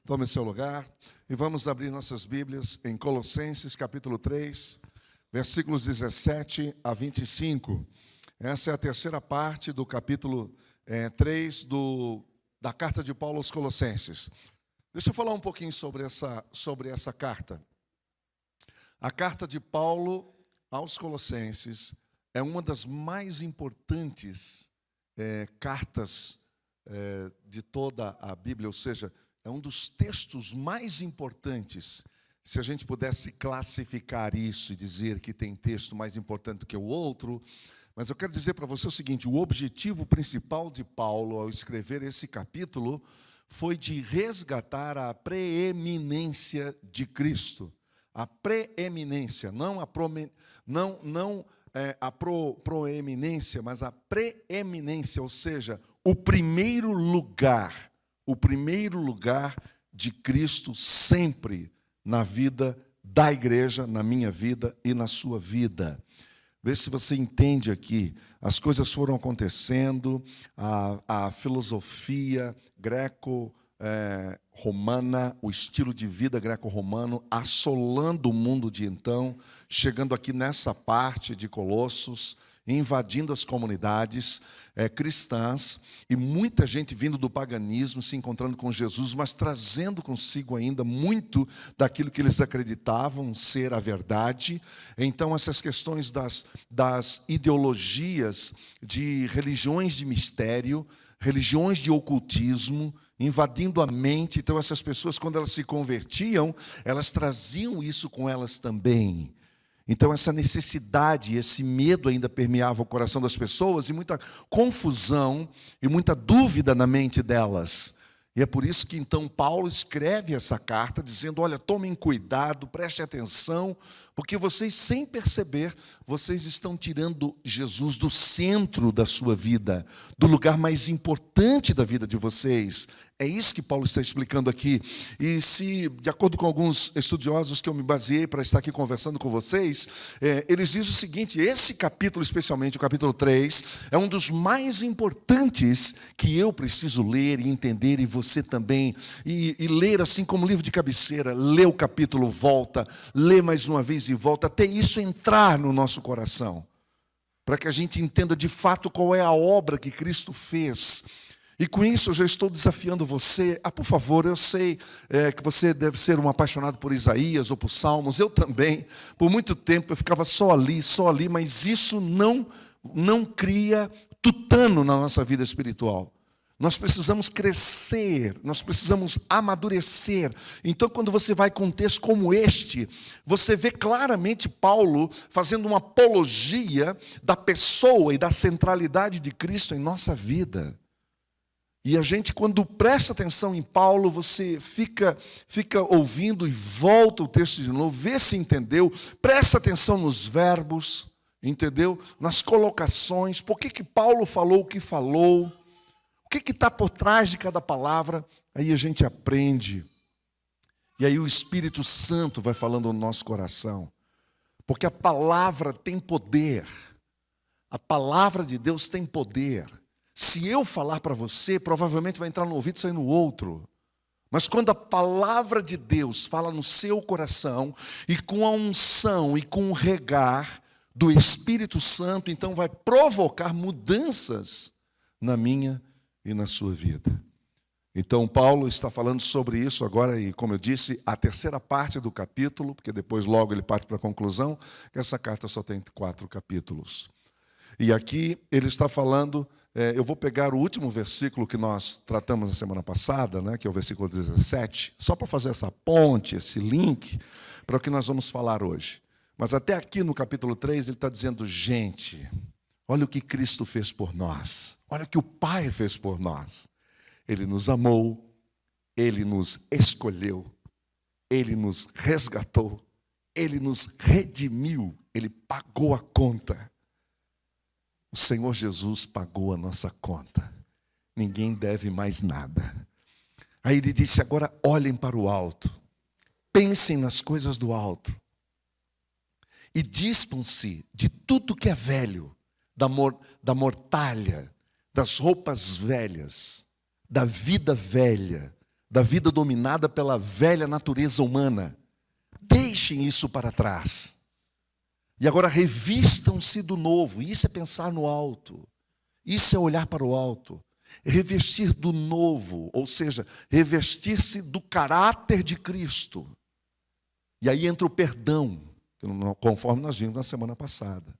Tome seu lugar e vamos abrir nossas Bíblias em Colossenses, capítulo 3, versículos 17 a 25. Essa é a terceira parte do capítulo 3 da carta de Paulo aos Colossenses. Deixa eu falar um pouquinho sobre essa carta. A carta de Paulo aos Colossenses é uma das mais importantes cartas de toda a Bíblia, ou seja, é um dos textos mais importantes. Se a gente pudesse classificar isso e dizer que tem texto mais importante do que o outro, mas eu quero dizer para você o seguinte: o objetivo principal de Paulo ao escrever esse capítulo foi de resgatar a preeminência de Cristo. A preeminência, não a proeminência, mas a preeminência, ou seja, o primeiro lugar de Cristo sempre na vida da igreja, na minha vida e na sua vida. Vê se você entende aqui. As coisas foram acontecendo, a filosofia greco-romana, o estilo de vida greco-romano, assolando o mundo de então, chegando aqui nessa parte de Colossos, invadindo as comunidades cristãs, e muita gente vindo do paganismo, se encontrando com Jesus, mas trazendo consigo ainda muito daquilo que eles acreditavam ser a verdade. Então, essas questões das ideologias de religiões de mistério, religiões de ocultismo, invadindo a mente. Então, essas pessoas, quando elas se convertiam, elas traziam isso com elas também. Então, essa necessidade, esse medo ainda permeava o coração das pessoas, e muita confusão e muita dúvida na mente delas. E é por isso que, então, Paulo escreve essa carta dizendo: olha, tomem cuidado, prestem atenção, porque vocês, sem perceber, vocês estão tirando Jesus do centro da sua vida, do lugar mais importante da vida de vocês. É isso que Paulo está explicando aqui. E se, de acordo com alguns estudiosos que eu me baseei para estar aqui conversando com vocês, eles dizem o seguinte: esse capítulo, especialmente o capítulo 3, é um dos mais importantes que eu preciso ler e entender, e você também, e ler assim como livro de cabeceira. Lê o capítulo, volta, lê mais uma vez e volta, até isso entrar no nosso coração, para que a gente entenda de fato qual é a obra que Cristo fez. E com isso eu já estou desafiando você. Por favor, eu sei que você deve ser um apaixonado por Isaías ou por Salmos. Eu também. Por muito tempo eu ficava só ali, mas isso não cria tutano na nossa vida espiritual. Nós precisamos crescer, nós precisamos amadurecer. Então, quando você vai com um texto como este, você vê claramente Paulo fazendo uma apologia da pessoa e da centralidade de Cristo em nossa vida. E a gente, quando presta atenção em Paulo, você fica ouvindo e volta o texto de novo, vê se entendeu, presta atenção nos verbos, entendeu? Nas colocações, por que Paulo falou o que falou, o que está por trás de cada palavra. Aí a gente aprende, e aí o Espírito Santo vai falando no nosso coração, porque a palavra tem poder, a palavra de Deus tem poder. Se eu falar para você, provavelmente vai entrar no ouvido e sair no outro. Mas quando a palavra de Deus fala no seu coração, e com a unção e com o regar do Espírito Santo, então vai provocar mudanças na minha e na sua vida. Então Paulo está falando sobre isso agora, e como eu disse, a terceira parte do capítulo, porque depois logo ele parte para a conclusão, que essa carta só tem 4 capítulos. E aqui ele está falando... eu vou pegar o último versículo que nós tratamos na semana passada, né, que é o versículo 17, só para fazer essa ponte, esse link, para o que nós vamos falar hoje. Mas até aqui no capítulo 3, ele está dizendo: gente, olha o que Cristo fez por nós, olha o que o Pai fez por nós. Ele nos amou, Ele nos escolheu, Ele nos resgatou, Ele nos redimiu, Ele pagou a conta. O Senhor Jesus pagou a nossa conta. Ninguém deve mais nada. Aí ele disse: agora olhem para o alto. Pensem nas coisas do alto. E dispam-se de tudo que é velho, da mortalha, das roupas velhas, da vida velha, da vida dominada pela velha natureza humana. Deixem isso para trás. E agora revistam-se do novo. Isso é pensar no alto. Isso é olhar para o alto. Revestir do novo, ou seja, revestir-se do caráter de Cristo. E aí entra o perdão, conforme nós vimos na semana passada.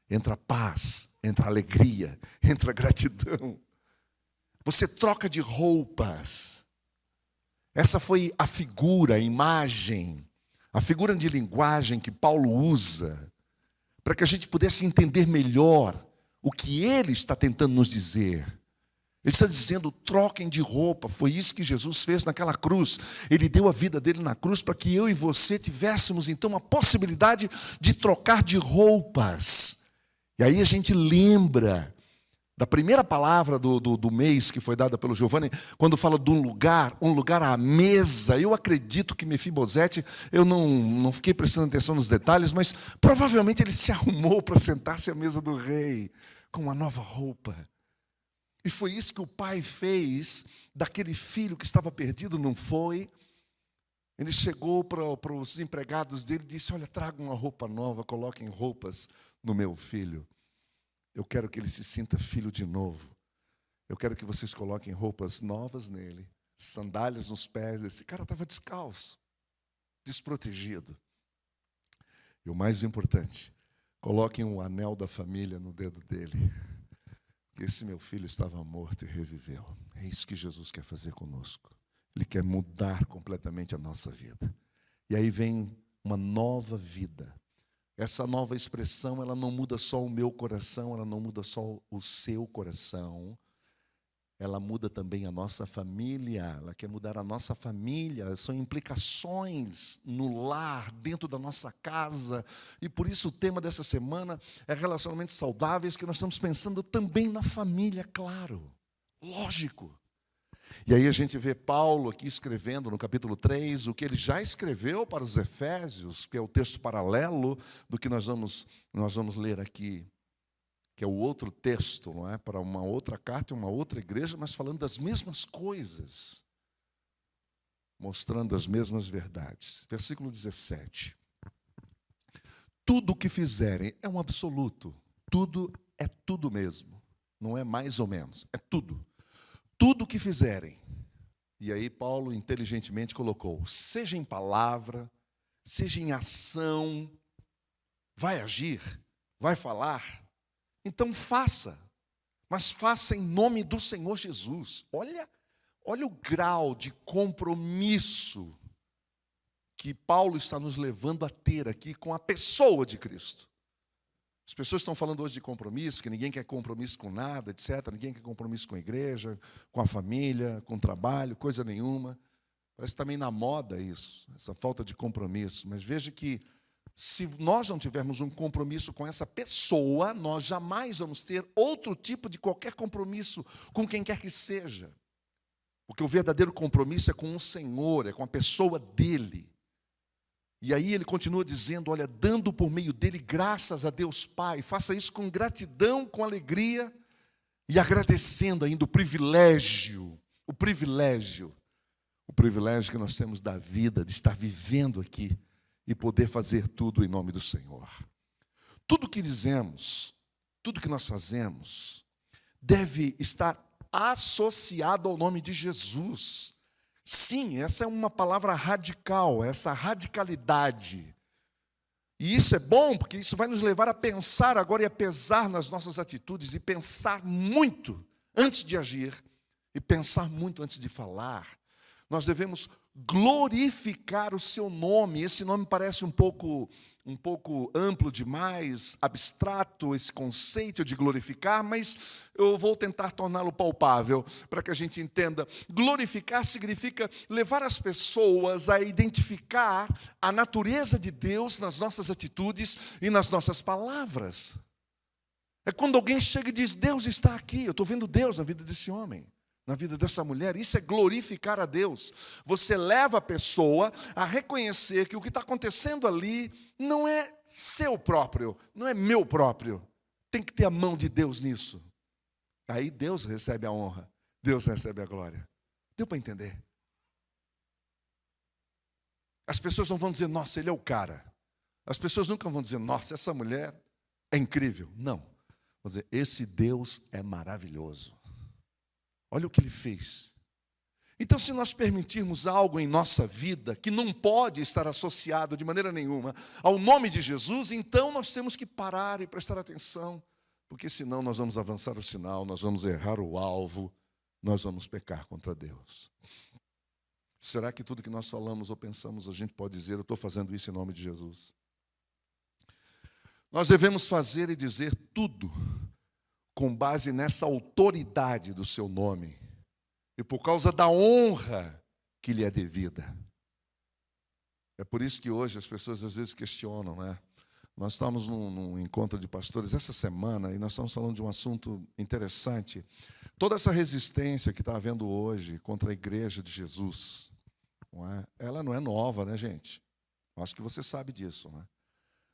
Entra a paz, entra a alegria, entra a gratidão. Você troca de roupas. Essa foi a figura, a imagem, a figura de linguagem que Paulo usa para que a gente pudesse entender melhor o que ele está tentando nos dizer. Ele está dizendo, troquem de roupa. Foi isso que Jesus fez naquela cruz. Ele deu a vida dele na cruz para que eu e você tivéssemos, então, a possibilidade de trocar de roupas. E aí a gente lembra da primeira palavra do mês que foi dada pelo Giovanni, quando fala de um lugar à mesa. Eu acredito que Mefibosete, eu não fiquei prestando atenção nos detalhes, mas provavelmente ele se arrumou para sentar-se à mesa do rei, com uma nova roupa. E foi isso que o pai fez daquele filho que estava perdido, não foi? Ele chegou para os empregados dele e disse, olha, tragam uma roupa nova, coloquem roupas no meu filho. Eu quero que ele se sinta filho de novo. Eu quero que vocês coloquem roupas novas nele, sandálias nos pés. Esse cara estava descalço, desprotegido. E o mais importante, coloquem o anel da família no dedo dele. Esse meu filho estava morto e reviveu. É isso que Jesus quer fazer conosco. Ele quer mudar completamente a nossa vida. E aí vem uma nova vida. Essa nova expressão, ela não muda só o meu coração, ela não muda só o seu coração. Ela muda também a nossa família. Ela quer mudar a nossa família. São implicações no lar, dentro da nossa casa. E por isso o tema dessa semana é relacionamentos saudáveis, que nós estamos pensando também na família, claro. Lógico. E aí a gente vê Paulo aqui escrevendo no capítulo 3, o que ele já escreveu para os Efésios, que é o texto paralelo do que nós vamos ler aqui, que é o outro texto, não é? Para uma outra carta, uma outra igreja, mas falando das mesmas coisas, mostrando as mesmas verdades. Versículo 17. Tudo o que fizerem é um absoluto, tudo é tudo mesmo, não é mais ou menos, é tudo. Tudo o que fizerem. E aí Paulo inteligentemente colocou, seja em palavra, seja em ação, vai agir, vai falar, então faça, mas faça em nome do Senhor Jesus. Olha o grau de compromisso que Paulo está nos levando a ter aqui com a pessoa de Cristo. As pessoas estão falando hoje de compromisso, que ninguém quer compromisso com nada, etc. Ninguém quer compromisso com a igreja, com a família, com o trabalho, coisa nenhuma. Parece também na moda isso, essa falta de compromisso. Mas veja que se nós não tivermos um compromisso com essa pessoa, nós jamais vamos ter outro tipo de qualquer compromisso com quem quer que seja. Porque o verdadeiro compromisso é com o Senhor, é com a pessoa dele. E aí ele continua dizendo, olha, dando por meio dele graças a Deus Pai. Faça isso com gratidão, com alegria e agradecendo ainda o privilégio que nós temos da vida, de estar vivendo aqui e poder fazer tudo em nome do Senhor. Tudo que dizemos, tudo que nós fazemos, deve estar associado ao nome de Jesus. Sim, essa é uma palavra radical, essa radicalidade. E isso é bom, porque isso vai nos levar a pensar agora e a pesar nas nossas atitudes, e pensar muito antes de agir, e pensar muito antes de falar. Nós devemos glorificar o seu nome. Esse nome parece um pouco amplo demais, abstrato, esse conceito de glorificar, mas eu vou tentar torná-lo palpável para que a gente entenda. Glorificar significa levar as pessoas a identificar a natureza de Deus nas nossas atitudes e nas nossas palavras. É quando alguém chega e diz, Deus está aqui, eu estou vendo Deus na vida desse homem, na vida dessa mulher. Isso é glorificar a Deus. Você leva a pessoa a reconhecer que o que está acontecendo ali não é seu próprio, não é meu próprio. Tem que ter a mão de Deus nisso. Aí Deus recebe a honra, Deus recebe a glória. Deu para entender? As pessoas não vão dizer, nossa, ele é o cara. As pessoas nunca vão dizer, nossa, essa mulher é incrível. Não. Vão dizer, esse Deus é maravilhoso. Olha o que ele fez. Então, se nós permitirmos algo em nossa vida que não pode estar associado de maneira nenhuma ao nome de Jesus, então nós temos que parar e prestar atenção, porque senão nós vamos avançar o sinal, nós vamos errar o alvo, nós vamos pecar contra Deus. Será que tudo que nós falamos ou pensamos, a gente pode dizer, eu estou fazendo isso em nome de Jesus? Nós devemos fazer e dizer tudo com base nessa autoridade do seu nome e por causa da honra que lhe é devida. É por isso que hoje as pessoas às vezes questionam, né? Nós estamos num encontro de pastores essa semana e nós estamos falando de um assunto interessante. Toda essa resistência que está havendo hoje contra a igreja de Jesus, não é? Ela não é nova, né, gente? Acho que você sabe disso, né?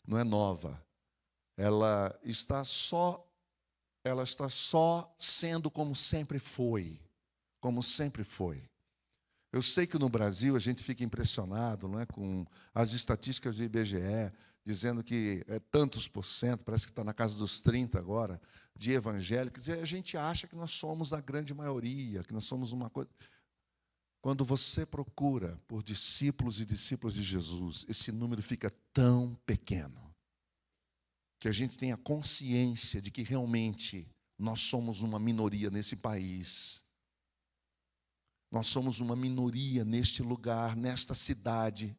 Não é nova. Ela está só sendo como sempre foi. Como sempre foi. Eu sei que no Brasil a gente fica impressionado, não é, com as estatísticas do IBGE, dizendo que é tantos por cento, parece que está na casa dos 30 agora, de evangélicos, e a gente acha que nós somos a grande maioria, que nós somos uma coisa. Quando você procura por discípulos e discípulas de Jesus, esse número fica tão pequeno, que a gente tenha consciência de que realmente nós somos uma minoria nesse país. Nós somos uma minoria neste lugar, nesta cidade.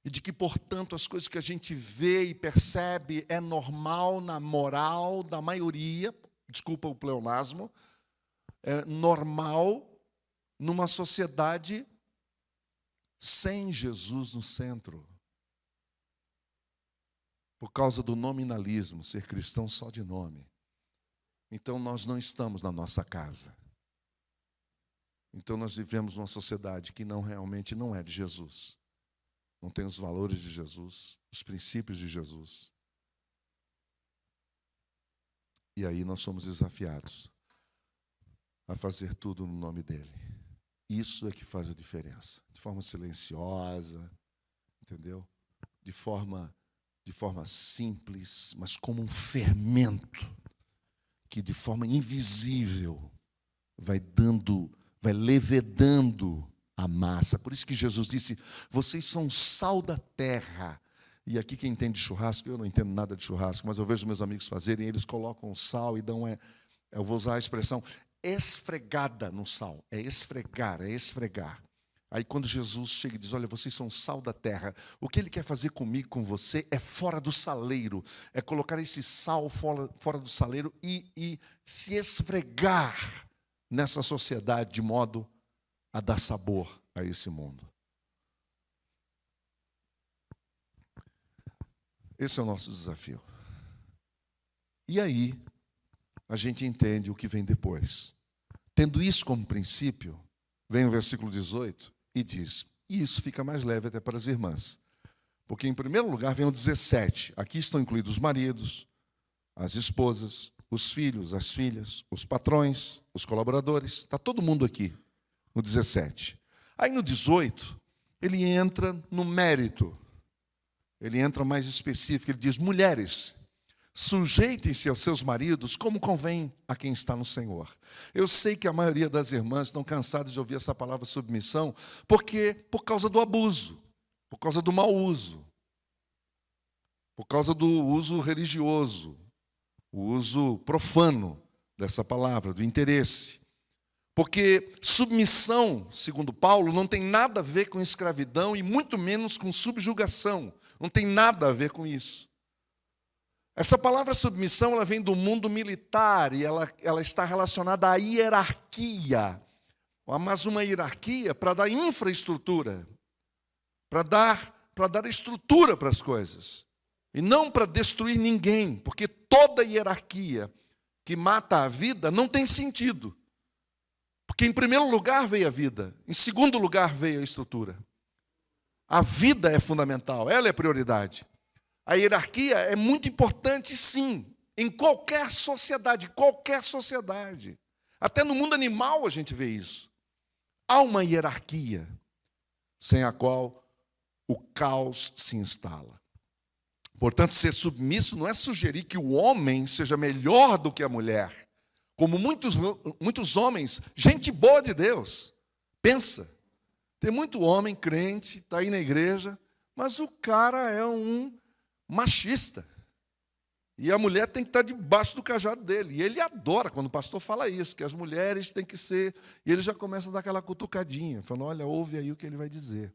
E de que, portanto, as coisas que a gente vê e percebe é normal na moral da maioria, desculpa o pleonasmo, é normal numa sociedade sem Jesus no centro. Por causa do nominalismo, ser cristão só de nome. Então nós não estamos na nossa casa. Então nós vivemos numa sociedade que realmente não é de Jesus. Não tem os valores de Jesus, os princípios de Jesus. E aí nós somos desafiados a fazer tudo no nome dele. Isso é que faz a diferença. De forma silenciosa, entendeu? De forma simples, mas como um fermento que de forma invisível vai levedando a massa. Por isso que Jesus disse, vocês são sal da terra. E aqui quem entende de churrasco, eu não entendo nada de churrasco, mas eu vejo meus amigos fazerem, eles colocam o sal e dão, eu vou usar a expressão, esfregada no sal. É esfregar, é esfregar. Aí quando Jesus chega e diz, olha, vocês são sal da terra, o que ele quer fazer comigo, com você, é fora do saleiro, é colocar esse sal fora do saleiro e se esfregar nessa sociedade de modo a dar sabor a esse mundo. Esse é o nosso desafio. E aí, a gente entende o que vem depois. Tendo isso como princípio, vem o versículo 18 e diz, e isso fica mais leve até para as irmãs. Porque, em primeiro lugar, vem o 17. Aqui estão incluídos os maridos, as esposas, os filhos, as filhas, os patrões, os colaboradores. Está todo mundo aqui, no 17. Aí, no 18, ele entra no mérito. Ele entra mais específico. Ele diz, mulheres, sujeitem-se aos seus maridos como convém a quem está no Senhor. Eu sei que a maioria das irmãs estão cansadas de ouvir essa palavra submissão, por causa do abuso, por causa do mau uso, por causa do uso religioso, o uso profano dessa palavra, do interesse. Porque submissão, segundo Paulo, não tem nada a ver com escravidão e muito menos com subjugação. Não tem nada a ver com isso. Essa palavra submissão, ela vem do mundo militar e ela está relacionada à hierarquia. Mas uma hierarquia para dar infraestrutura, para dar estrutura para as coisas. E não para destruir ninguém, porque toda hierarquia que mata a vida não tem sentido. Porque em primeiro lugar veio a vida, em segundo lugar veio a estrutura. A vida é fundamental, ela é prioridade. A hierarquia é muito importante, sim, em qualquer sociedade, Até no mundo animal a gente vê isso. Há uma hierarquia. sem a qual o caos se instala. Portanto, ser submisso não é sugerir que o homem seja melhor do que a mulher. Como muitos homens, gente boa de Deus, pensa. Tem muito homem crente, está aí na igreja, mas o cara é um machista. E a mulher tem que estar debaixo do cajado dele. E ele adora quando o pastor fala isso, que as mulheres têm que ser... E ele já começa a dar aquela cutucadinha, falando, olha, ouve aí o que ele vai dizer.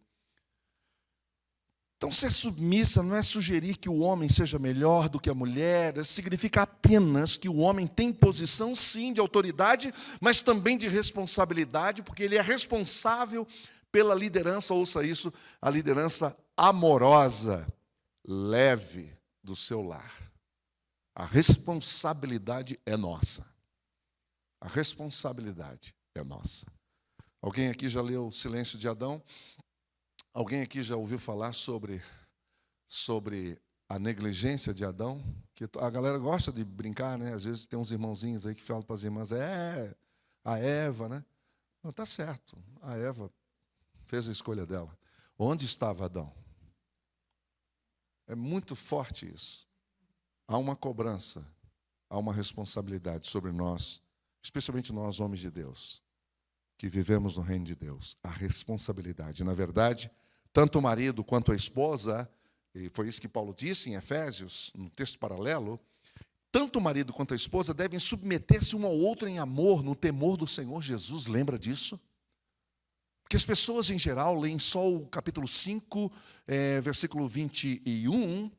Então, ser submissa não é sugerir que o homem seja melhor do que a mulher, significa apenas que o homem tem posição, sim, de autoridade, mas também de responsabilidade, porque ele é responsável pela liderança, ouça isso, a liderança amorosa, leve do seu lar. A responsabilidade é nossa. A responsabilidade é nossa. Alguém aqui já leu O Silêncio de Adão? Alguém aqui já ouviu falar sobre a negligência de Adão? Que a galera gosta de brincar, né? Às vezes tem uns irmãozinhos aí que falam para as irmãs, a Eva, né? Não, está certo, a Eva fez a escolha dela. Onde estava Adão? É muito forte isso. Há uma cobrança, há uma responsabilidade sobre nós, especialmente nós, homens de Deus, que vivemos no reino de Deus. A responsabilidade. Na verdade, tanto o marido quanto a esposa, e foi isso que Paulo disse em Efésios, no texto paralelo, tanto o marido quanto a esposa devem submeter-se um ao outro em amor, no temor do Senhor Jesus. Lembra disso? Porque as pessoas, em geral, leem só o capítulo 5, versículo 21,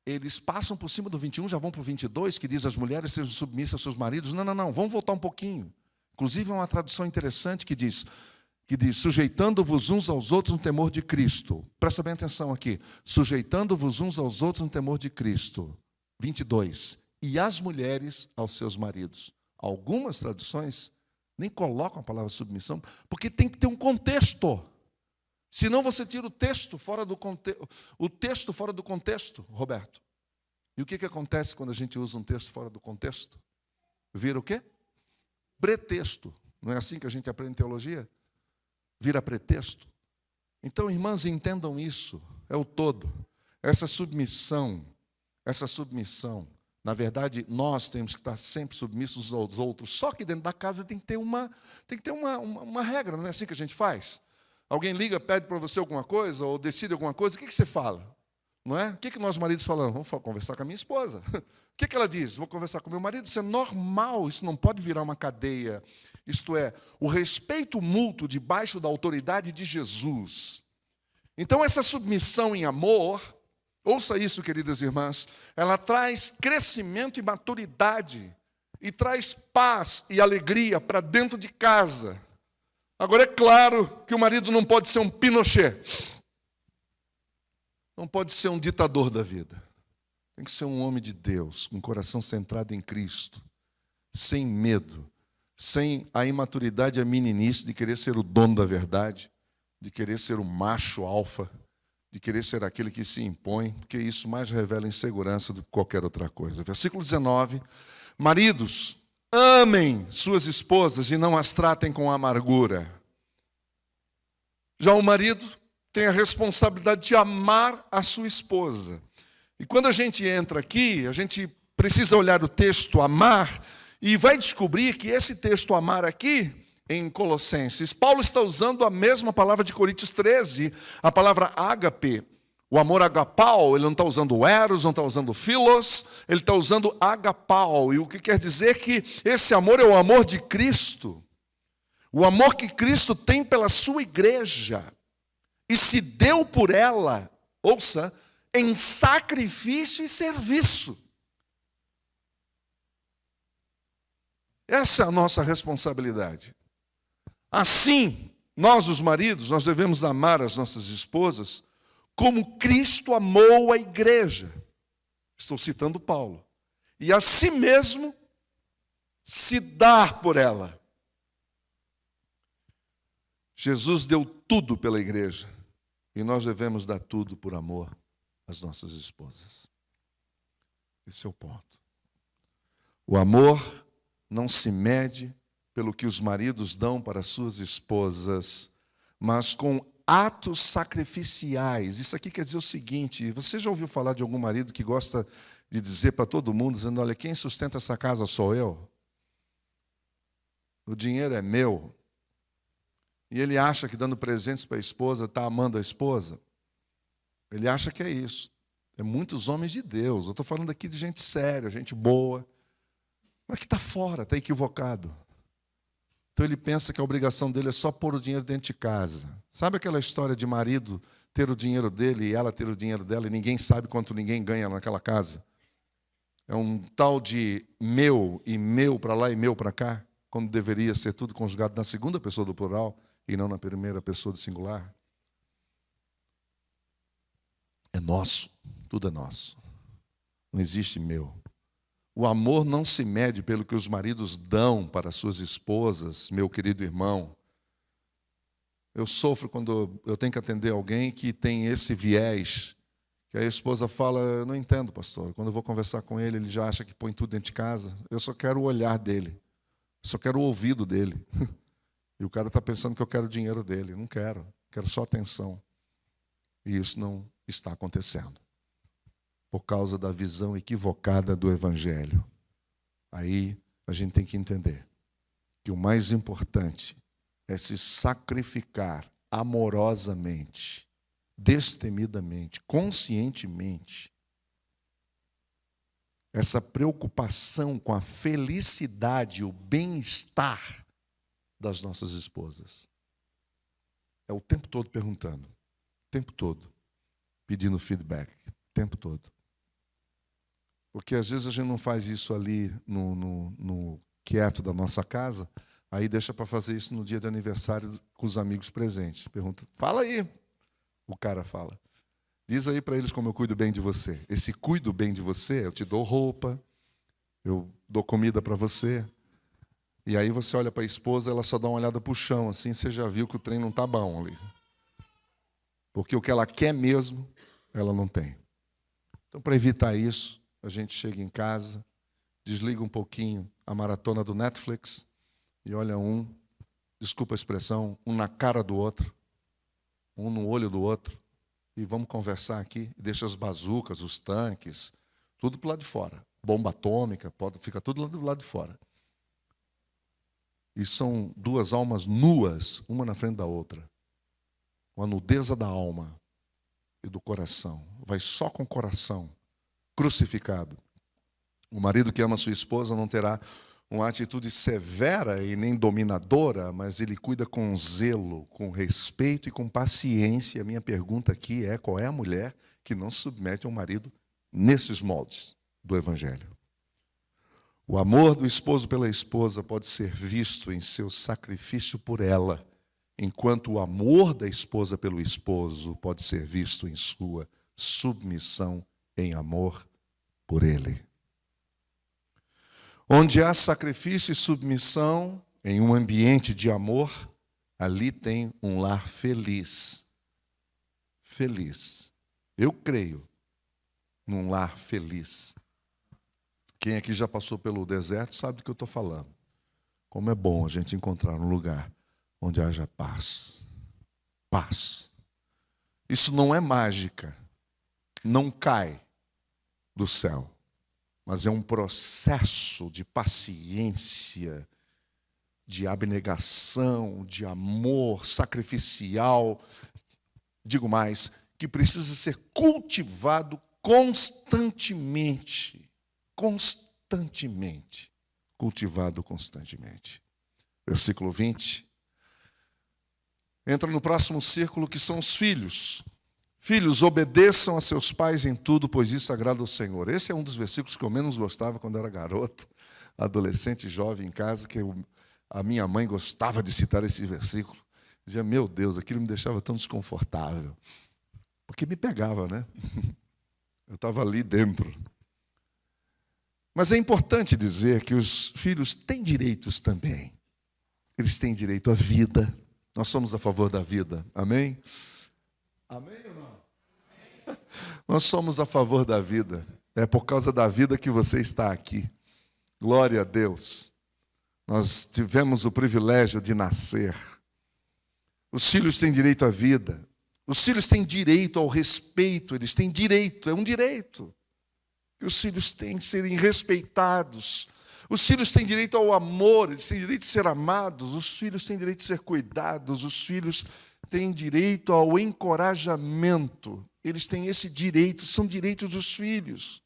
eles passam por cima do 21, já vão para o 22, que diz, as mulheres sejam submissas aos seus maridos. Não, vamos voltar um pouquinho. Inclusive, é uma tradução interessante que diz, sujeitando-vos uns aos outros no temor de Cristo. Presta bem atenção aqui. Sujeitando-vos uns aos outros no temor de Cristo. 22. E as mulheres aos seus maridos. Algumas traduções nem colocam a palavra submissão, porque tem que ter um contexto. Senão você tira o texto fora do contexto, Roberto. E o que acontece quando a gente usa um texto fora do contexto? Vira o quê? Pretexto. Não é assim que a gente aprende teologia? Vira pretexto. Então, irmãs, entendam isso. É o todo. Essa submissão, na verdade, nós temos que estar sempre submissos aos outros. Só que dentro da casa tem que ter uma regra, não é assim que a gente faz? Alguém liga, pede para você alguma coisa, ou decide alguma coisa, o que você fala? Não é? O que nós maridos falamos? Vamos conversar com a minha esposa. O que ela diz? Vou conversar com o meu marido. Isso é normal, isso não pode virar uma cadeia. Isto é, o respeito mútuo debaixo da autoridade de Jesus. Então, essa submissão em amor, ouça isso, queridas irmãs, ela traz crescimento e maturidade, e traz paz e alegria para dentro de casa. Agora, é claro que o marido não pode ser um Pinochet. Não pode ser um ditador da vida. Tem que ser um homem de Deus, com o coração centrado em Cristo, sem medo, sem a imaturidade e a meninice de querer ser o dono da verdade, de querer ser o macho alfa, de querer ser aquele que se impõe, porque isso mais revela insegurança do que qualquer outra coisa. Versículo 19. Maridos, amem suas esposas e não as tratem com amargura. Já o marido tem a responsabilidade de amar a sua esposa. E quando a gente entra aqui, a gente precisa olhar o texto amar e vai descobrir que esse texto amar aqui, em Colossenses, Paulo está usando a mesma palavra de Coríntios 13, a palavra ágape, o amor agapau. Ele não está usando eros, não está usando philos, ele está usando agapau. E o que quer dizer que esse amor é o amor de Cristo, o amor que Cristo tem pela sua igreja, e se deu por ela, ouça, em sacrifício e serviço. Essa é a nossa responsabilidade. Assim, nós, os maridos, nós devemos amar as nossas esposas como Cristo amou a igreja. Estou citando Paulo. E a si mesmo se dar por ela. Jesus deu tudo pela igreja. E nós devemos dar tudo por amor às nossas esposas. Esse é o ponto. O amor não se mede pelo que os maridos dão para suas esposas, mas com atos sacrificiais. Isso aqui quer dizer o seguinte: você já ouviu falar de algum marido que gosta de dizer para todo mundo, dizendo, olha, quem sustenta essa casa sou eu? O dinheiro é meu. E ele acha que dando presentes para a esposa está amando a esposa? Ele acha que é isso. É muitos homens de Deus. Eu estou falando aqui de gente séria, gente boa, mas que está fora, está equivocado. Então ele pensa que a obrigação dele é só pôr o dinheiro dentro de casa. Sabe aquela história de marido ter o dinheiro dele e ela ter o dinheiro dela e ninguém sabe quanto ninguém ganha naquela casa? É um tal de meu e meu para lá e meu para cá, quando deveria ser tudo conjugado na segunda pessoa do plural e não na primeira pessoa do singular. É nosso, tudo é nosso. Não existe meu. O amor não se mede pelo que os maridos dão para suas esposas, meu querido irmão. Eu sofro quando eu tenho que atender alguém que tem esse viés, que a esposa fala, eu não entendo, pastor. Quando eu vou conversar com ele, ele já acha que põe tudo dentro de casa. Eu só quero o olhar dele, eu só quero o ouvido dele. E o cara está pensando que eu quero o dinheiro dele. Não quero, quero só atenção. E isso não está acontecendo, por causa da visão equivocada do Evangelho. Aí a gente tem que entender que o mais importante é se sacrificar amorosamente, destemidamente, conscientemente. Essa preocupação com a felicidade, o bem-estar das nossas esposas. É o tempo todo perguntando, o tempo todo, pedindo feedback, o tempo todo. Porque às vezes a gente não faz isso ali no quieto da nossa casa, aí deixa para fazer isso no dia de aniversário com os amigos presentes. Pergunta, fala aí. O cara fala, diz aí para eles como eu cuido bem de você. Esse cuido bem de você, eu te dou roupa, eu dou comida para você. E aí você olha para a esposa, ela só dá uma olhada para o chão, assim você já viu que o trem não está bom ali. Porque o que ela quer mesmo, ela não tem. Então, para evitar isso, a gente chega em casa, desliga um pouquinho a maratona do Netflix e olha desculpa a expressão, um na cara do outro, um no olho do outro, e vamos conversar aqui, deixa as bazucas, os tanques, tudo para o lado de fora. Bomba atômica, fica tudo do lado de fora. E são duas almas nuas, uma na frente da outra. Com a nudeza da alma e do coração. Vai só com o coração crucificado. O marido que ama sua esposa não terá uma atitude severa e nem dominadora, mas ele cuida com zelo, com respeito e com paciência. A minha pergunta aqui é, qual é a mulher que não se submete ao marido nesses moldes do Evangelho? O amor do esposo pela esposa pode ser visto em seu sacrifício por ela, enquanto o amor da esposa pelo esposo pode ser visto em sua submissão em amor por ele. Onde há sacrifício e submissão em um ambiente de amor, ali tem um lar feliz. Feliz. Eu creio num lar feliz. Quem aqui já passou pelo deserto sabe do que eu estou falando. Como é bom a gente encontrar um lugar onde haja paz. Paz. Isso não é mágica. Não cai do céu. Mas é um processo de paciência, de abnegação, de amor sacrificial. Digo mais, que precisa ser cultivado constantemente. Constantemente. Cultivado constantemente. Versículo 20. Entra no próximo círculo, que são os filhos. Filhos, obedeçam a seus pais em tudo, pois isso agrada ao Senhor. Esse é um dos versículos que eu menos gostava quando era garoto, adolescente, jovem em casa, que a minha mãe gostava de citar esse versículo. Dizia, meu Deus, aquilo me deixava tão desconfortável. Porque me pegava, né? Eu estava ali dentro. Mas é importante dizer que os filhos têm direitos também. Eles têm direito à vida. Nós somos a favor da vida. Amém? Amém ou não? Amém. Nós somos a favor da vida. É por causa da vida que você está aqui. Glória a Deus. Nós tivemos o privilégio de nascer. Os filhos têm direito à vida. Os filhos têm direito ao respeito. Eles têm direito, é um direito. Os filhos têm de serem respeitados. Os filhos têm direito ao amor, eles têm direito de ser amados. Os filhos têm direito de ser cuidados. Os filhos têm direito ao encorajamento. Eles têm esse direito, são direitos dos filhos.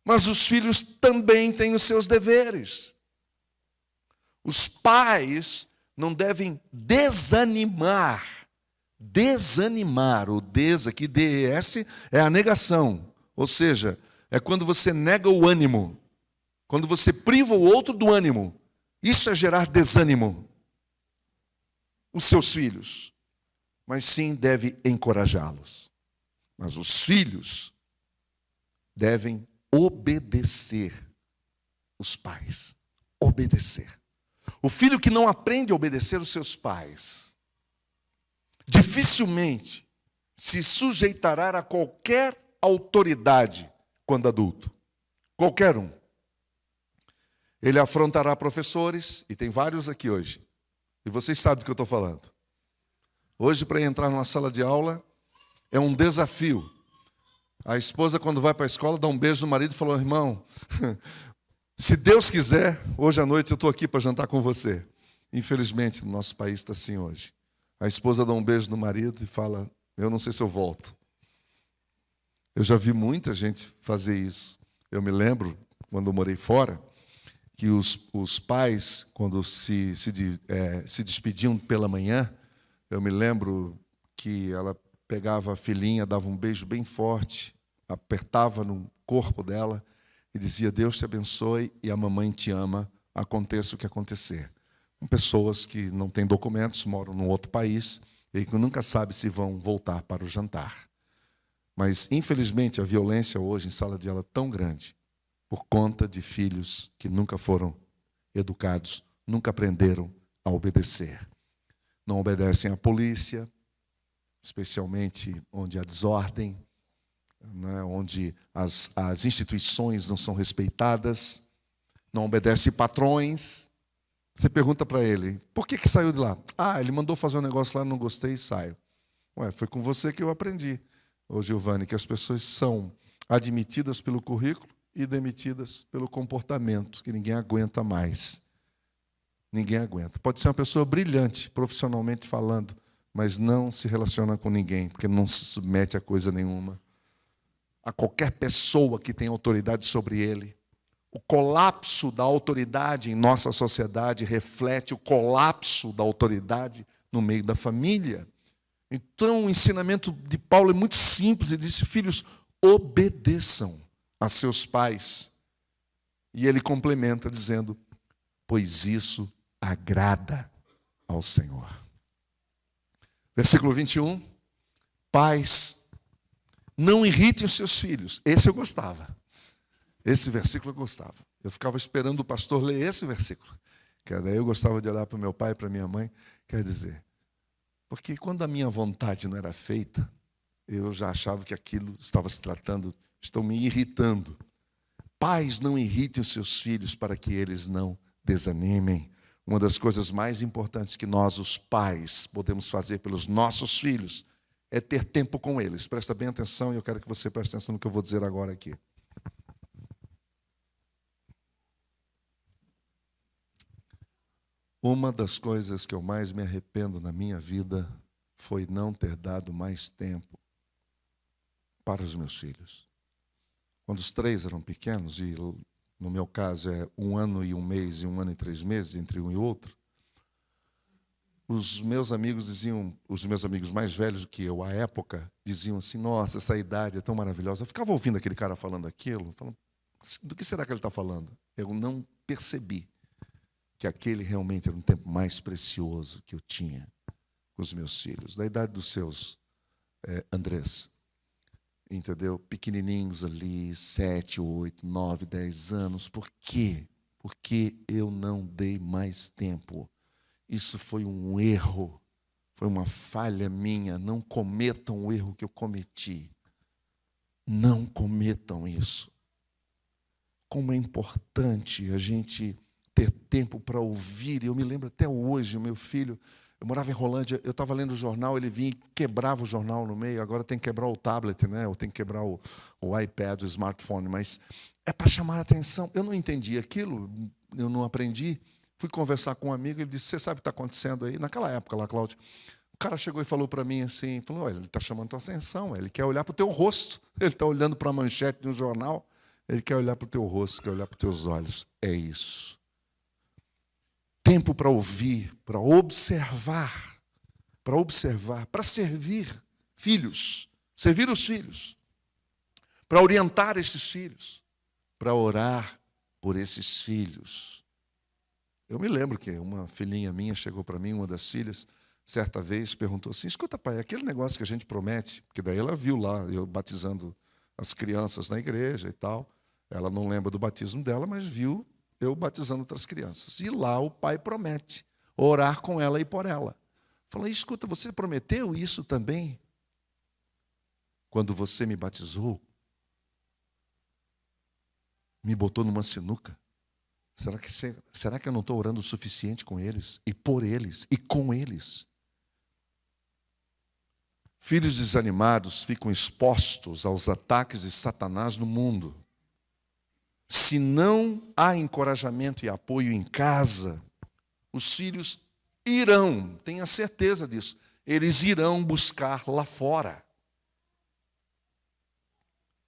Mas os filhos também têm os seus deveres. Os pais não devem desanimar. Desanimar, o des aqui, D-E-S, é a negação. Ou seja, é quando você nega o ânimo. Quando você priva o outro do ânimo. Isso é gerar desânimo. Os seus filhos. Mas sim deve encorajá-los. Mas os filhos devem obedecer os pais. Obedecer. O filho que não aprende a obedecer os seus pais, dificilmente se sujeitará a qualquer autoridade quando adulto. Qualquer um. Ele afrontará professores, e tem vários aqui hoje. E vocês sabem do que eu estou falando. Hoje, para entrar numa sala de aula, é um desafio. A esposa, quando vai para a escola, dá um beijo no marido e fala: irmão, se Deus quiser, hoje à noite eu estou aqui para jantar com você. Infelizmente, no nosso país está assim hoje. A esposa dá um beijo no marido e fala: eu não sei se eu volto. Eu já vi muita gente fazer isso. Eu me lembro, quando eu morei fora, que os pais, quando se despediam pela manhã, eu me lembro que ela pegava a filhinha, dava um beijo bem forte, apertava no corpo dela e dizia: Deus te abençoe e a mamãe te ama, aconteça o que acontecer. Com pessoas que não têm documentos, moram num outro país e que nunca sabem se vão voltar para o jantar. Mas, infelizmente, a violência hoje em sala de aula é tão grande por conta de filhos que nunca foram educados, nunca aprenderam a obedecer. Não obedecem à polícia, especialmente onde há desordem, né, onde as instituições não são respeitadas, não obedecem patrões. Você pergunta para ele: por que saiu de lá? Ah, ele mandou fazer um negócio lá, não gostei e saio. Ué, foi com você que eu aprendi, ô Giovanni, que as pessoas são admitidas pelo currículo e demitidas pelo comportamento, que ninguém aguenta mais. Ninguém aguenta. Pode ser uma pessoa brilhante, profissionalmente falando, mas não se relaciona com ninguém, porque não se submete a coisa nenhuma. A qualquer pessoa que tem autoridade sobre ele. O colapso da autoridade em nossa sociedade reflete o colapso da autoridade no meio da família. Então, o ensinamento de Paulo é muito simples. Ele disse: filhos, obedeçam a seus pais. E ele complementa dizendo: pois isso agrada ao Senhor. Versículo 21. Pais, não irritem os seus filhos. Esse eu gostava. Esse versículo eu gostava. Eu ficava esperando o pastor ler esse versículo. Daí eu gostava de olhar para o meu pai e para a minha mãe. Quer dizer, porque quando a minha vontade não era feita, eu já achava que aquilo estava se tratando, estão me irritando. Pais, não irritem os seus filhos para que eles não desanimem. Uma das coisas mais importantes que nós, os pais, podemos fazer pelos nossos filhos é ter tempo com eles. Presta bem atenção e eu quero que você preste atenção no que eu vou dizer agora aqui. Uma das coisas que eu mais me arrependo na minha vida foi não ter dado mais tempo para os meus filhos. Quando os 3 eram pequenos, e no meu caso é 1 ano e 1 mês e 1 ano e 3 meses, entre um e outro, os meus amigos diziam, os meus amigos mais velhos do que eu, à época, diziam assim: nossa, essa idade é tão maravilhosa. Eu ficava ouvindo aquele cara falando aquilo, falando: do que será que ele está falando? Eu não percebi que aquele realmente era um tempo mais precioso que eu tinha com os meus filhos, da idade dos seus Andrés. Entendeu? Pequenininhos ali, 7, 8, 9, 10 anos. Por quê? Porque eu não dei mais tempo. Isso foi um erro, foi uma falha minha. Não cometam o erro que eu cometi. Não cometam isso. Como é importante a gente ter tempo para ouvir. Eu me lembro até hoje, o meu filho, Eu morava em Rolândia, eu estava lendo o jornal, ele vinha e quebrava o jornal no meio. Agora tem que quebrar o tablet, né? Ou tem que quebrar o iPad, o smartphone. Mas é para chamar a atenção. Eu não entendi aquilo, eu não aprendi. Fui conversar com um amigo, ele disse, você sabe o que está acontecendo aí? Naquela época lá, Cláudio, o cara chegou e falou para mim assim, falou, olha, ele está chamando a tua atenção, ele quer olhar para o teu rosto. Ele está olhando para a manchete de um jornal, ele quer olhar para o teu rosto, quer olhar para os teus olhos. É isso. Tempo para ouvir, para observar, para servir filhos, servir os filhos, para orientar esses filhos, para orar por esses filhos. Eu me lembro que uma filhinha minha chegou para mim, uma das filhas, certa vez perguntou assim, escuta pai, aquele negócio que a gente promete, porque daí ela viu lá, eu batizando as crianças na igreja e tal, ela não lembra do batismo dela, mas viu eu batizando outras crianças. E lá o pai promete orar com ela e por ela. Falei, escuta, você prometeu isso também? Quando você me batizou, me botou numa sinuca. Será que eu não estou orando o suficiente com eles? E por eles? E com eles? Filhos desanimados ficam expostos aos ataques de Satanás no mundo. Se não há encorajamento e apoio em casa, os filhos irão, tenha certeza disso, eles irão buscar lá fora.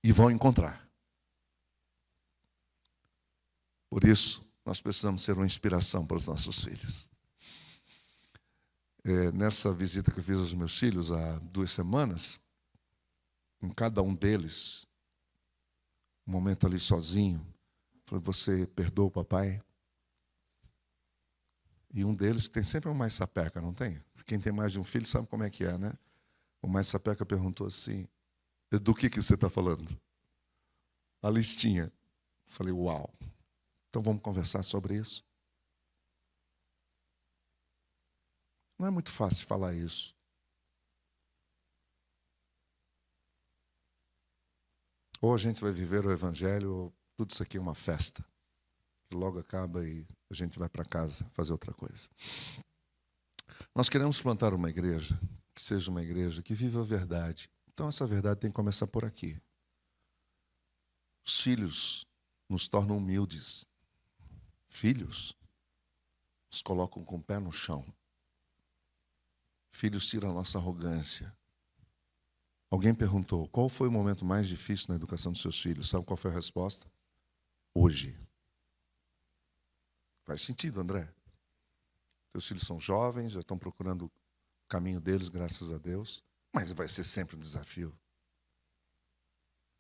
E vão encontrar. Por isso, nós precisamos ser uma inspiração para os nossos filhos. Nessa visita que eu fiz aos meus filhos há 2 semanas, com cada um deles, um momento ali sozinho, falei, você perdoa o papai? E um deles, que tem sempre um mais sapeca, não tem? Quem tem mais de um filho sabe como é que é, né? O mais sapeca perguntou assim, do que você está falando? A listinha. Falei, uau. Então vamos conversar sobre isso. Não é muito fácil falar isso. Ou a gente vai viver o evangelho, ou tudo isso aqui é uma festa. Que logo acaba e a gente vai para casa fazer outra coisa. Nós queremos plantar uma igreja, que seja uma igreja que viva a verdade. Então essa verdade tem que começar por aqui. Os filhos nos tornam humildes. Filhos nos colocam com o pé no chão. Filhos tiram a nossa arrogância. Alguém perguntou, qual foi o momento mais difícil na educação dos seus filhos? Sabe qual foi a resposta? Hoje. Faz sentido, André. Teus filhos são jovens, já estão procurando o caminho deles, graças a Deus. Mas vai ser sempre um desafio.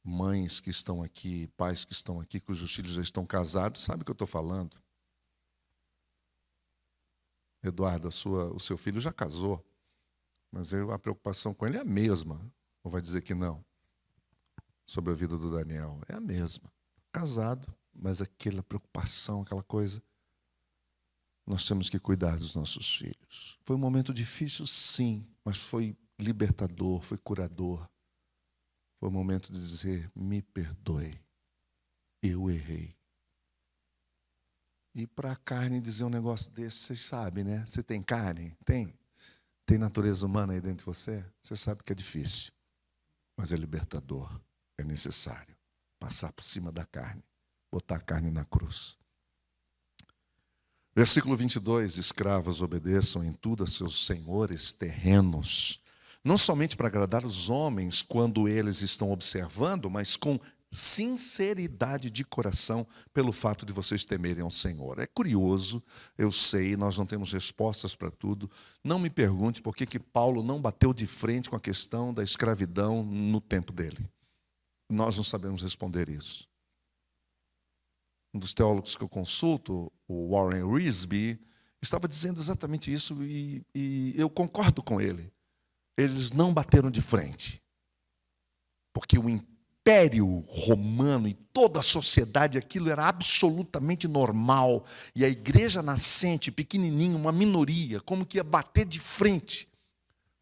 Mães que estão aqui, pais que estão aqui, cujos filhos já estão casados, sabem o que eu estou falando. Eduardo, o seu filho já casou, mas a preocupação com ele é a mesma. Ou vai dizer que não? Sobre a vida do Daniel. É a mesma. Casado, mas aquela preocupação, aquela coisa. Nós temos que cuidar dos nossos filhos. Foi um momento difícil, sim, mas foi libertador, foi curador. Foi um momento de dizer, me perdoe, eu errei. E para a carne dizer um negócio desse, vocês sabem, né? Você tem carne? Tem? Tem natureza humana aí dentro de você? Você sabe que é difícil, mas é libertador, é necessário. Passar por cima da carne, botar a carne na cruz. Versículo 22, escravos obedeçam em tudo a seus senhores terrenos, não somente para agradar os homens quando eles estão observando, mas com sinceridade de coração pelo fato de vocês temerem ao Senhor. É curioso, eu sei, nós não temos respostas para tudo. Não me pergunte por que Paulo não bateu de frente com a questão da escravidão no tempo dele. Nós não sabemos responder isso. Um dos teólogos que eu consulto, o Warren Wiersbe, estava dizendo exatamente isso e eu concordo com ele. Eles não bateram de frente, porque o Império Romano e toda a sociedade, aquilo era absolutamente normal. E a igreja nascente, pequenininha, uma minoria, como que ia bater de frente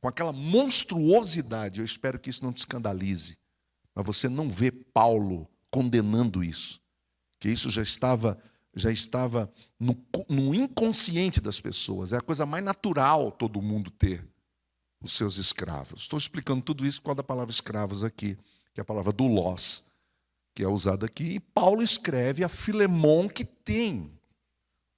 com aquela monstruosidade. Eu espero que isso não te escandalize. Mas você não vê Paulo condenando isso. Que isso já estava já estava no inconsciente das pessoas. É a coisa mais natural todo mundo ter os seus escravos. Estou explicando tudo isso por causa da palavra escravos aqui, que é a palavra doulos, que é usada aqui. E Paulo escreve a Filemon, que tem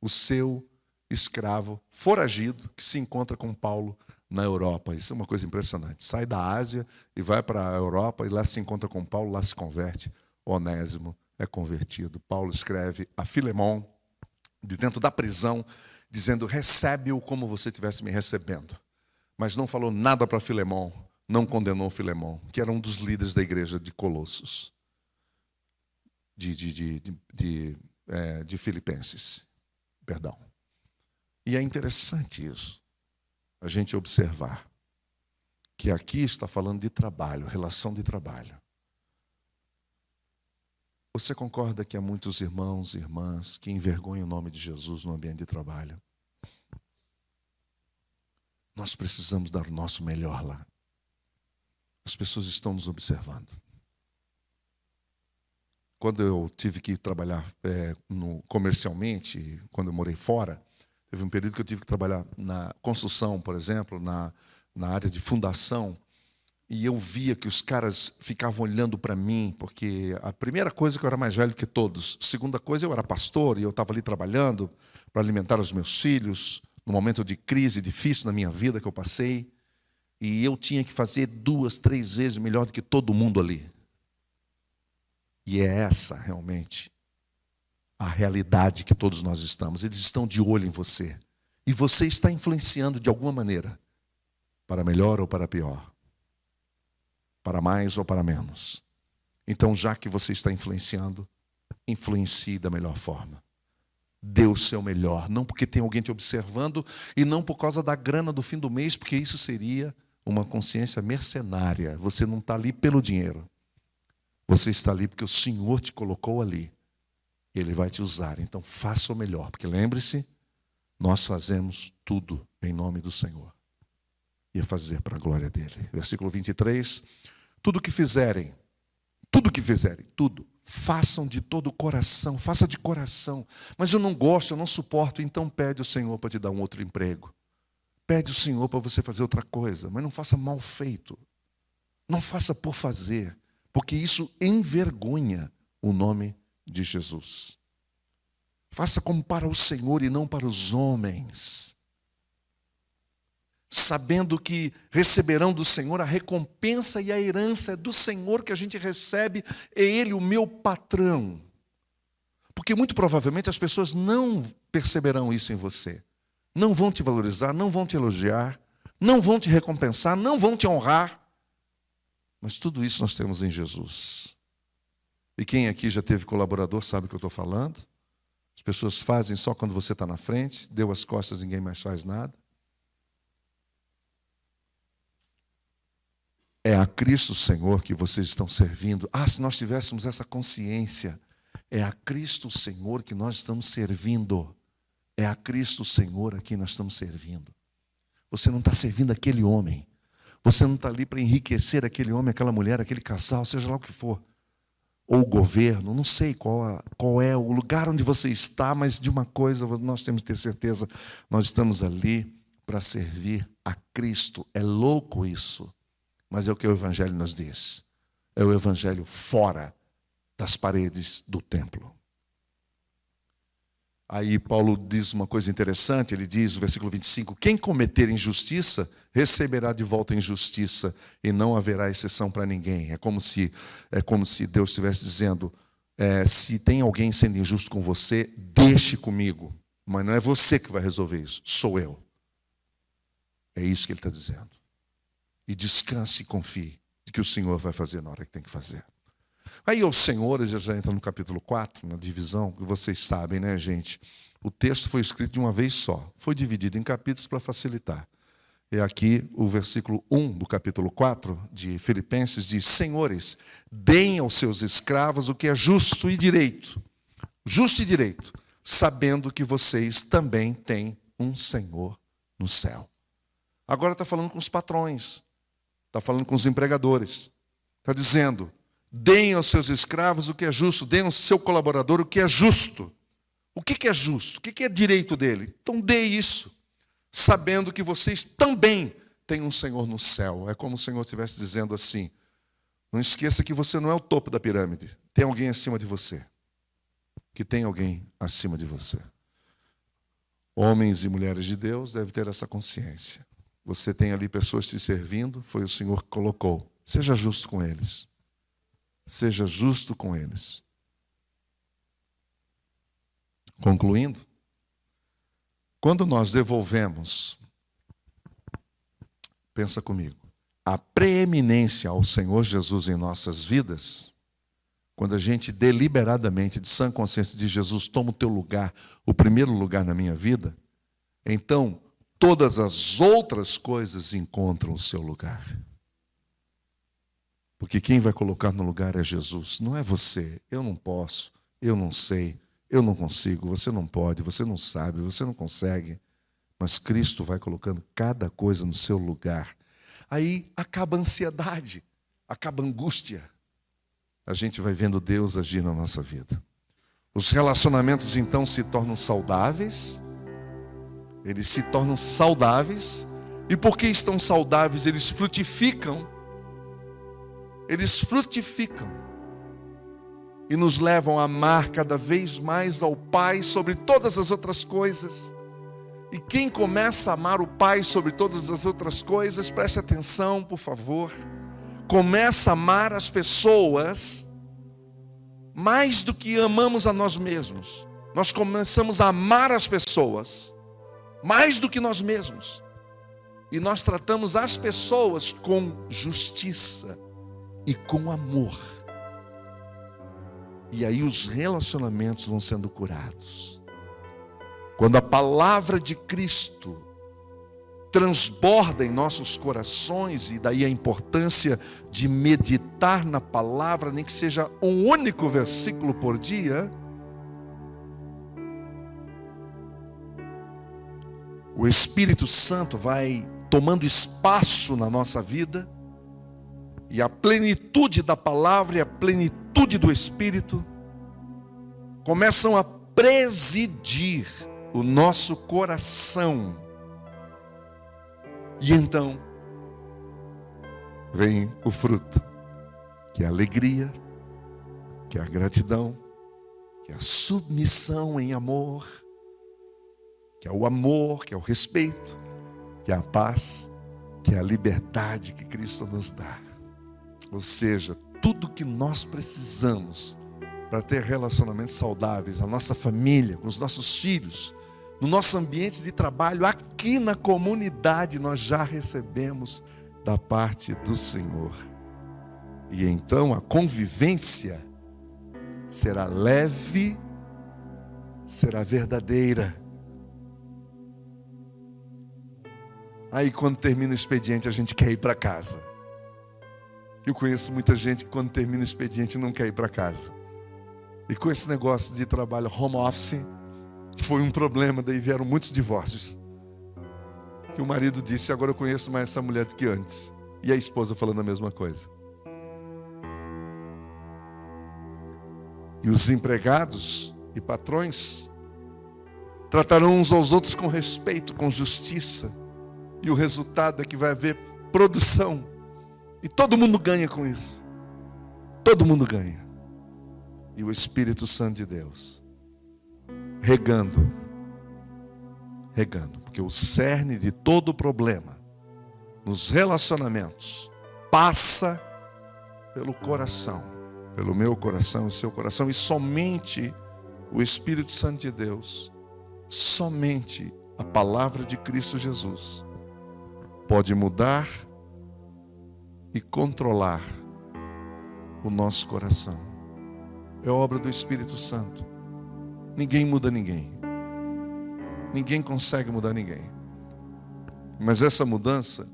o seu escravo foragido, que se encontra com Paulo na Europa. Isso é uma coisa impressionante. Sai da Ásia e vai para a Europa, e lá se encontra com Paulo, lá se converte. Onésimo é convertido. Paulo escreve a Filemon, de dentro da prisão, dizendo: recebe-o como você estivesse me recebendo. Mas não falou nada para Filemon, não condenou Filemon, que era um dos líderes da igreja de Colossos, de Filipenses. Perdão. E é interessante isso, a gente observar que aqui está falando de trabalho, relação de trabalho. Você concorda que há muitos irmãos e irmãs que envergonham o nome de Jesus no ambiente de trabalho? Nós precisamos dar o nosso melhor lá. As pessoas estão nos observando. Quando eu tive que trabalhar comercialmente, quando eu morei fora, teve um período que eu tive que trabalhar na construção, por exemplo, na área de fundação, e eu via que os caras ficavam olhando para mim, porque a primeira coisa é que eu era mais velho que todos, a segunda coisa, eu era pastor, e eu estava ali trabalhando para alimentar os meus filhos, no momento de crise difícil na minha vida que eu passei, e eu tinha que fazer 2, 3 vezes melhor do que todo mundo ali. E é essa realmente a realidade que todos nós estamos. Eles estão de olho em você. E você está influenciando de alguma maneira, para melhor ou para pior, para mais ou para menos. Então, já que você está influenciando, influencie da melhor forma. Dê o seu melhor, não porque tem alguém te observando e não por causa da grana do fim do mês, porque isso seria uma consciência mercenária. Você não está ali pelo dinheiro. Você está ali porque o Senhor te colocou ali. E Ele vai te usar. Então faça o melhor. Porque lembre-se, nós fazemos tudo em nome do Senhor. E é fazer para a glória dEle. Versículo 23. Tudo que fizerem, tudo, façam de todo o coração. Faça de coração. Mas eu não gosto, eu não suporto. Então pede o Senhor para te dar um outro emprego. Pede o Senhor para você fazer outra coisa. Mas não faça mal feito. Não faça por fazer. Porque isso envergonha o nome de Jesus. Faça como para o Senhor e não para os homens, sabendo que receberão do Senhor a recompensa e a herança. É do Senhor que a gente recebe, é Ele o meu patrão. Porque muito provavelmente as pessoas não perceberão isso em você, não vão te valorizar, não vão te elogiar, não vão te recompensar, não vão te honrar. Mas tudo isso nós temos em Jesus. E quem aqui já teve colaborador sabe o que eu estou falando. As pessoas fazem só quando você está na frente, deu as costas, ninguém mais faz nada. É a Cristo Senhor que vocês estão servindo. Se nós tivéssemos essa consciência, é a Cristo Senhor que nós estamos servindo. É a Cristo Senhor a quem nós estamos servindo. Você não está servindo aquele homem. Você não está ali para enriquecer aquele homem, aquela mulher, aquele casal, seja lá o que for. Ou o governo, não sei qual é o lugar onde você está, mas de uma coisa nós temos que ter certeza, nós estamos ali para servir a Cristo. É louco isso, mas é o que o Evangelho nos diz. É o Evangelho fora das paredes do templo. Aí Paulo diz uma coisa interessante, ele diz no versículo 25, quem cometer injustiça, receberá de volta injustiça, e não haverá exceção para ninguém. É como se Deus estivesse dizendo, se tem alguém sendo injusto com você, deixe comigo. Mas não é você que vai resolver isso, sou eu. É isso que ele está dizendo. E descanse e confie de que o Senhor vai fazer na hora que tem que fazer. Aí os senhores, já entra no capítulo 4, na divisão, que vocês sabem, né, gente? O texto foi escrito de uma vez só. Foi dividido em capítulos para facilitar. E aqui o versículo 1 do capítulo 4 de Filipenses diz, senhores, deem aos seus escravos o que é justo e direito. Justo e direito, sabendo que vocês também têm um Senhor no céu. Agora está falando com os patrões, está falando com os empregadores. Está dizendo, deem aos seus escravos o que é justo, deem ao seu colaborador o que é justo. O que é justo? O que é direito dele? Então dê isso, sabendo que vocês também têm um Senhor no céu. É como se o Senhor estivesse dizendo assim: não esqueça que você não é o topo da pirâmide. Tem alguém acima de você. Que tem alguém acima de você. Homens e mulheres de Deus devem ter essa consciência. Você tem ali pessoas te servindo, foi o Senhor que colocou. Seja justo com eles. Seja justo com eles. Concluindo, quando nós devolvemos, pensa comigo, a preeminência ao Senhor Jesus em nossas vidas, quando a gente deliberadamente, de sã consciência de Jesus, toma o teu lugar, o primeiro lugar na minha vida, então todas as outras coisas encontram o seu lugar. Porque quem vai colocar no lugar é Jesus, não é você. Eu não posso, eu não sei, eu não consigo, você não pode, você não sabe, você não consegue. Mas Cristo vai colocando cada coisa no seu lugar. Aí acaba a ansiedade, acaba a angústia. A gente vai vendo Deus agir na nossa vida. Os relacionamentos então se tornam saudáveis. Eles se tornam saudáveis. E porque estão saudáveis, eles frutificam. Eles frutificam. E nos levam a amar cada vez mais ao Pai sobre todas as outras coisas. E quem começa a amar o Pai sobre todas as outras coisas, preste atenção, por favor. Começa a amar as pessoas mais do que amamos a nós mesmos. Nós começamos a amar as pessoas mais do que nós mesmos. E nós tratamos as pessoas com justiça e com amor. E aí os relacionamentos vão sendo curados. Quando a palavra de Cristo transborda em nossos corações, e daí a importância de meditar na palavra, nem que seja um único versículo por dia, o Espírito Santo vai tomando espaço na nossa vida, e a plenitude da palavra e a plenitude do Espírito começam a presidir o nosso coração. E então vem o fruto, que é a alegria, que é a gratidão, que é a submissão em amor, que é o amor, que é o respeito, que é a paz, que é a liberdade que Cristo nos dá. Ou seja, tudo que nós precisamos para ter relacionamentos saudáveis, a nossa família, com os nossos filhos, no nosso ambiente de trabalho, aqui na comunidade, nós já recebemos da parte do Senhor. E então a convivência será leve, será verdadeira. Aí quando termina o expediente, a gente quer ir para casa. Eu conheço muita gente que quando termina o expediente não quer ir para casa. E com esse negócio de trabalho home office, foi um problema, daí vieram muitos divórcios. Que o marido disse: agora eu conheço mais essa mulher do que antes. E a esposa falando a mesma coisa. E os empregados e patrões tratarão uns aos outros com respeito, com justiça. E o resultado é que vai haver produção. E todo mundo ganha com isso. Todo mundo ganha. E o Espírito Santo de Deus regando, porque o cerne de todo o problema nos relacionamentos passa pelo coração, pelo meu coração e seu coração, e somente o Espírito Santo de Deus, somente a palavra de Cristo Jesus pode mudar e controlar o nosso coração. É obra do Espírito Santo. Ninguém muda ninguém. Ninguém consegue mudar ninguém. Mas essa mudança,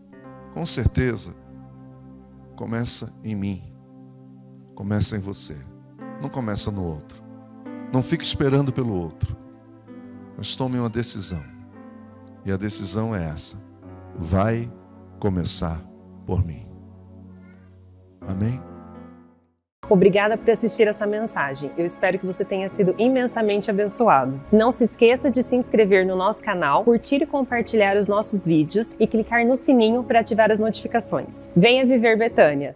com certeza, começa em mim. Começa em você. Não começa no outro. Não fique esperando pelo outro. Mas tome uma decisão. E a decisão é essa: vai começar por mim. Amém? Obrigada por assistir essa mensagem. Eu espero que você tenha sido imensamente abençoado. Não se esqueça de se inscrever no nosso canal, curtir e compartilhar os nossos vídeos e clicar no sininho para ativar as notificações. Venha viver Betânia!